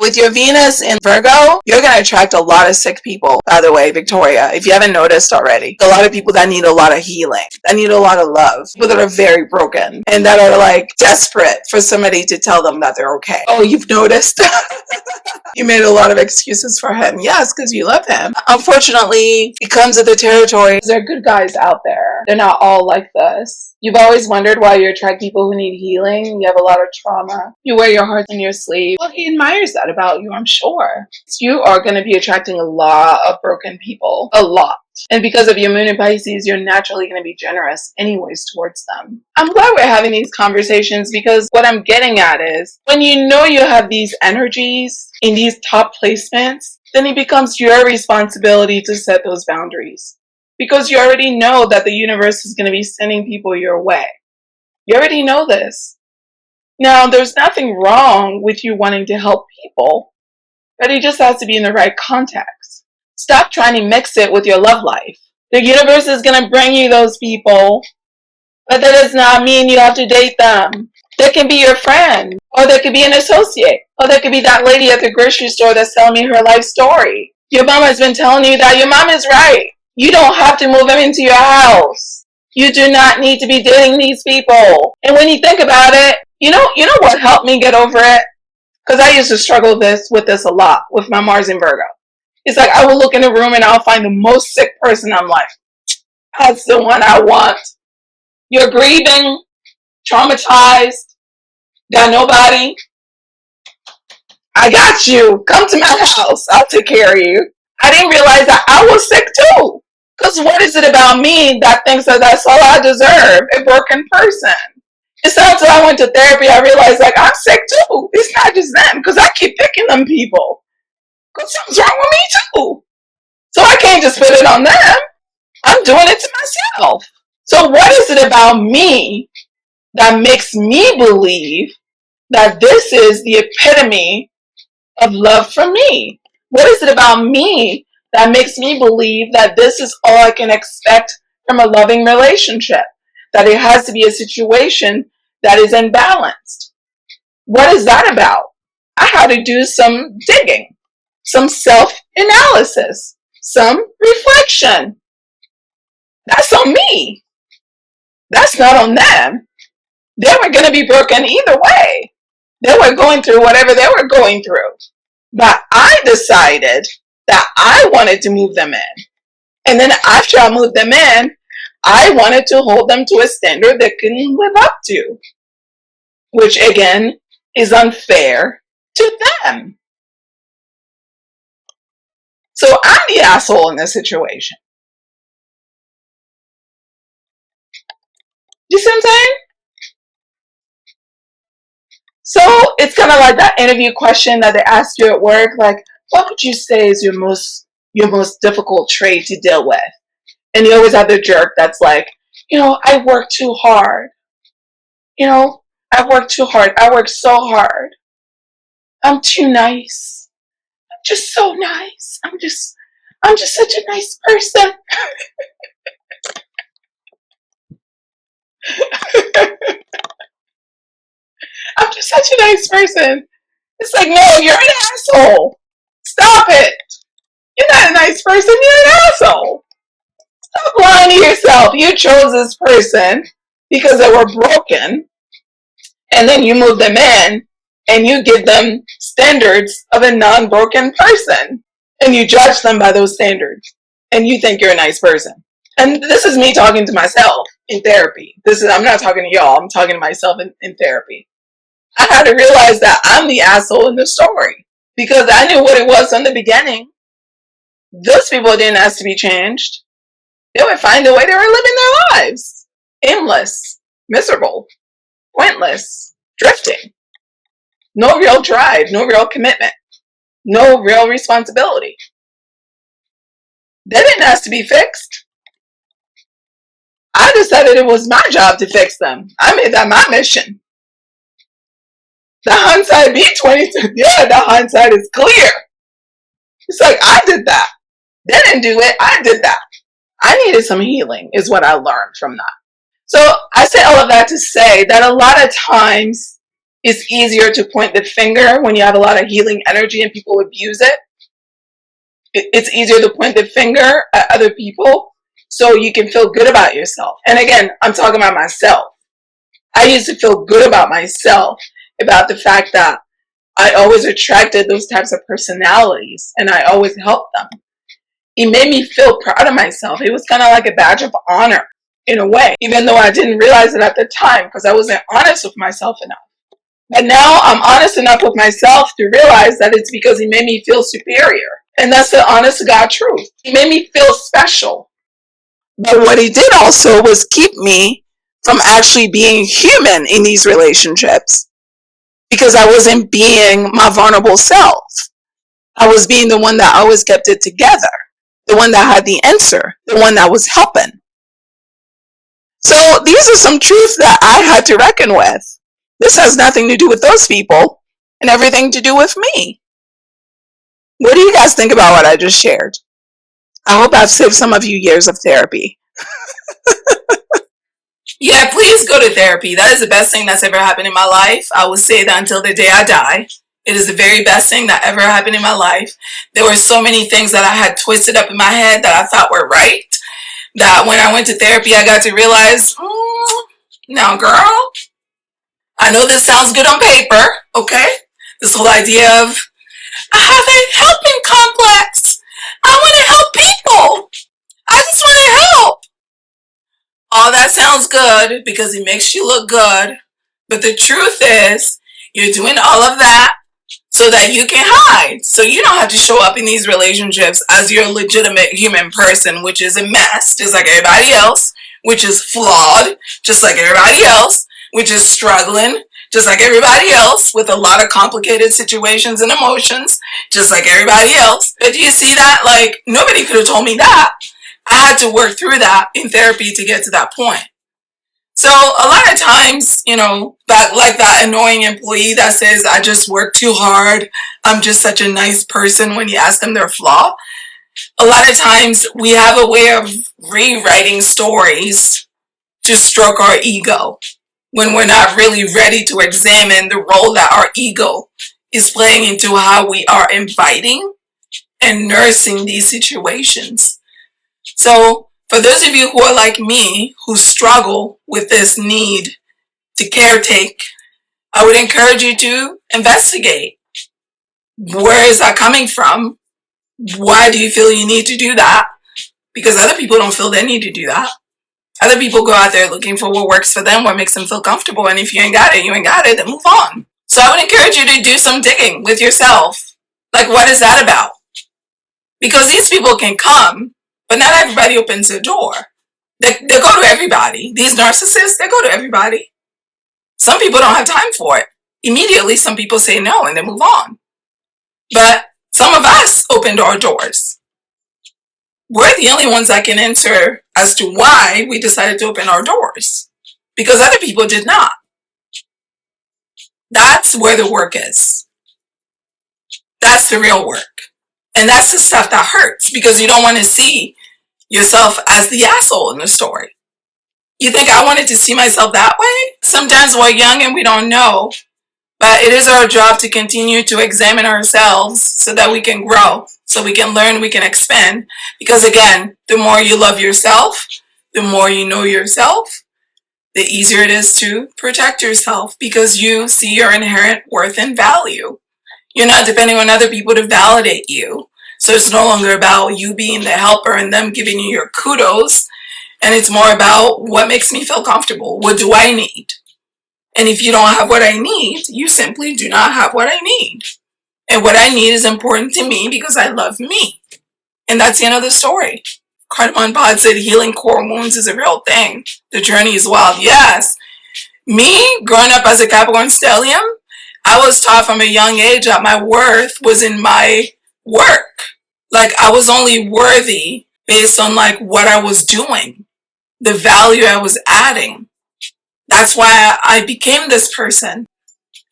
With your Venus in Virgo, you're going to attract a lot of sick people, by the way, Victoria, if you haven't noticed already. A lot of people that need a lot of healing, that need a lot of love, people that are very broken and that are like desperate for somebody to tell them that they're okay. Oh, you've noticed? You made a lot of excuses for him. Yes, because you love him. Unfortunately, he comes with the territory. There are good guys out there. They're not all like this. You've always wondered why you attract people who need healing. You have a lot of trauma. You wear your heart on your sleeve. Well, he admires that about you, I'm sure. You are going to be attracting a lot of broken people. A lot. And because of your moon in Pisces, you're naturally going to be generous anyways towards them. I'm glad we're having these conversations because what I'm getting at is when you know you have these energies in these top placements, then it becomes your responsibility to set those boundaries. Because you already know that the universe is going to be sending people your way. You already know this. Now, there's nothing wrong with you wanting to help people, but it just has to be in the right context. Stop trying to mix it with your love life. The universe is going to bring you those people, but that does not mean you have to date them. They can be your friend, or they could be an associate, or they could be that lady at the grocery store that's telling me her life story. Your mama has been telling you that your mom is right. You don't have to move them into your house. You do not need to be dating these people. And when you think about it, you know what helped me get over it? Because I used to struggle with this a lot with my Mars in Virgo. It's like I will look in a room and I'll find the most sick person. I'm like, that's the one I want. You're grieving, traumatized, got nobody. I got you. Come to my house. I'll take care of you. I didn't realize that I was sick too. Because what is it about me that thinks that that's all I deserve? A broken person. It's not until I went to therapy I realized like I'm sick too. It's not just them because I keep picking them people. Because something's wrong with me too. So I can't just put it on them. I'm doing it to myself. So what is it about me that makes me believe that this is the epitome of love for me? What is it about me that makes me believe that this is all I can expect from a loving relationship? That it has to be a situation that is imbalanced. What is that about? I had to do some digging, some self-analysis, some reflection. That's on me. That's not on them. They were going to be broken either way. They were going through whatever they were going through. But I decided that I wanted to move them in. And then after I moved them in, I wanted to hold them to a standard they couldn't live up to. Which again is unfair to them. So I'm the asshole in this situation. You see what I'm saying? So it's kind of like that interview question that they ask you at work, like, what would you say is your most difficult trait to deal with? And you always have the jerk that's like, I work too hard. I work too hard. I work so hard. I'm too nice. I'm just so nice. I'm just such a nice person. I'm just such a nice person. It's like, no, you're an asshole. Stop it. You're not a nice person. You're an asshole. Stop lying to yourself. You chose this person because they were broken. And then you move them in and you give them standards of a non-broken person. And you judge them by those standards. And you think you're a nice person. And this is me talking to myself in therapy. I'm not talking to y'all. I'm talking to myself in therapy. I had to realize that I'm the asshole in the story. Because I knew what it was from the beginning. Those people didn't ask to be changed. They would find a way they were living their lives. Aimless. Miserable. Pointless. Drifting. No real drive. No real commitment. No real responsibility. They didn't ask to be fixed. I decided it was my job to fix them. I made that my mission. The hindsight be 22. Yeah, the hindsight is clear. It's like, I did that. They didn't do it. I did that. I needed some healing is what I learned from that. So I say all of that to say that a lot of times It's easier to point the finger when you have a lot of healing energy and people abuse it. It's easier to point the finger at other people so you can feel good about yourself. And again, I'm talking about myself. I used to feel good about myself, about the fact that I always attracted those types of personalities and I always helped them. It made me feel proud of myself. It was kind of like a badge of honor in a way, even though I didn't realize it at the time because I wasn't honest with myself enough. But now I'm honest enough with myself to realize that it's because he made me feel superior. And that's the honest to God truth. He made me feel special. But what he did also was keep me from actually being human in these relationships because I wasn't being my vulnerable self. I was being the one that always kept it together, the one that had the answer, the one that was helping. So these are some truths that I had to reckon with. This has nothing to do with those people and everything to do with me. What do you guys think about what I just shared? I hope I've saved some of you years of therapy. Yeah, please go to therapy. That is the best thing that's ever happened in my life. I will say that until the day I die. It is the very best thing that ever happened in my life. There were so many things that I had twisted up in my head that I thought were right, that when I went to therapy, I got to realize, now girl, I know this sounds good on paper, okay? This whole idea of, I have a helping complex. I want to help people. I just want to help. All that sounds good because it makes you look good. But the truth is, you're doing all of that so that you can hide. So you don't have to show up in these relationships as your legitimate human person, which is a mess, just like everybody else, which is flawed, just like everybody else, which is struggling, just like everybody else, with a lot of complicated situations and emotions, just like everybody else. But do you see that? Like, nobody could have told me that. I had to work through that in therapy to get to that point. So a lot of times, that like that annoying employee that says, I just work too hard, I'm just such a nice person, when you ask them their flaw, a lot of times we have a way of rewriting stories to stroke our ego when we're not really ready to examine the role that our ego is playing into how we are inviting and nursing these situations. So for those of you who are like me, who struggle with this need to caretake, I would encourage you to investigate. Where is that coming from? Why do you feel you need to do that? Because other people don't feel they need to do that. Other people go out there looking for what works for them, what makes them feel comfortable. And if you ain't got it, then move on. So I would encourage you to do some digging with yourself. Like, what is that about? Because these people can come, but not everybody opens the door. They go to everybody. These narcissists, they go to everybody. Some people don't have time for it. Immediately, some people say no and they move on. But some of us opened our doors. We're the only ones that can answer as to why we decided to open our doors. Because other people did not. That's where the work is. That's the real work. And that's the stuff that hurts, because you don't want to see yourself as the asshole in the story. You think I wanted to see myself that way? Sometimes we're young and we don't know, but it is our job to continue to examine ourselves so that we can grow, so we can learn, we can expand. Because again, the more you love yourself, the more you know yourself, the easier it is to protect yourself, because you see your inherent worth and value. You're not depending on other people to validate you. So it's no longer about you being the helper and them giving you your kudos. And it's more about, what makes me feel comfortable? What do I need? And if you don't have what I need, you simply do not have what I need. And what I need is important to me because I love me. And that's the end of the story. Cardamom Pod said healing core wounds is a real thing. The journey is wild. Yes. Me, growing up as a Capricorn stellium, I was taught from a young age that my worth was in my work. Like, I was only worthy based on like what I was doing, the value I was adding. That's why I became this person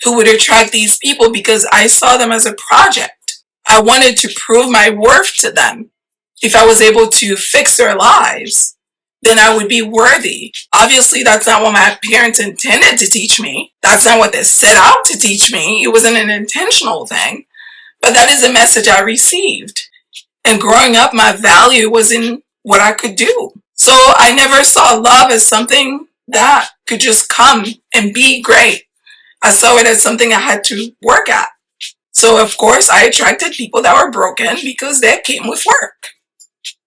who would attract these people, because I saw them as a project. I wanted to prove my worth to them. If I was able to fix their lives, then I would be worthy. Obviously, that's not what my parents intended to teach me. That's not what they set out to teach me. It wasn't an intentional thing. But that is a message I received. And growing up, my value was in what I could do. So I never saw love as something that could just come and be great. I saw it as something I had to work at. So of course, I attracted people that were broken because that came with work.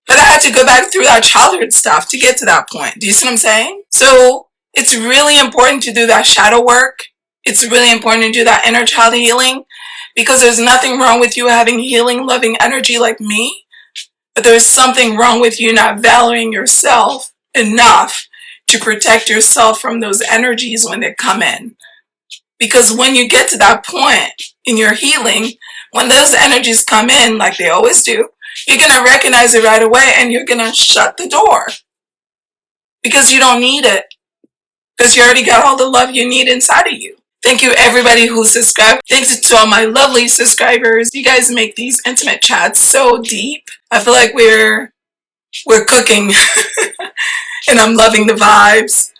But I had to go back through that childhood stuff to get to that point. Do you see what I'm saying? So it's really important to do that shadow work. It's really important to do that inner child healing, because there's nothing wrong with you having healing, loving energy like me. But there's something wrong with you not valuing yourself enough to protect yourself from those energies when they come in. Because when you get to that point in your healing, when those energies come in, like they always do, you're going to recognize it right away and you're going to shut the door. Because you don't need it. Because you already got all the love you need inside of you. Thank you everybody who subscribed. Thanks to all my lovely subscribers. You guys make these intimate chats so deep. I feel like we're cooking. And I'm loving the vibes.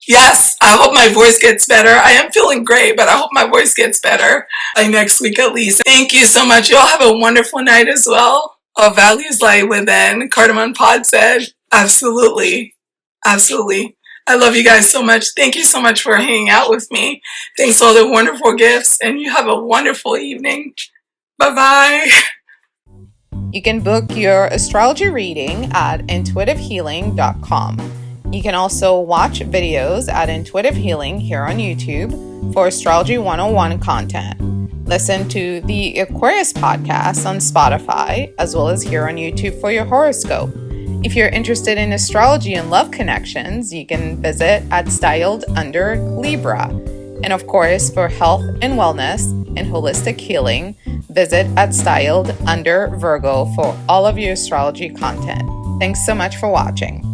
Yes, I hope my voice gets better. I am feeling great, but I hope my voice gets better by next week at least. Thank you so much. You all have a wonderful night as well. Our values lie within. Cardamom Pod said, absolutely. Absolutely. I love you guys so much. Thank you so much for hanging out with me. Thanks for all the wonderful gifts, and you have a wonderful evening. Bye-bye. You can book your astrology reading at intuitivehealing.com. You can also watch videos at Intuitive Healing here on YouTube for Astrology 101 content. Listen to the Aquarius podcast on Spotify, as well as here on YouTube for your horoscope. If you're interested in astrology and love connections, you can visit at Styled Under Libra. And of course, for health and wellness and holistic healing, visit at Styled Under Virgo for all of your astrology content. Thanks so much for watching.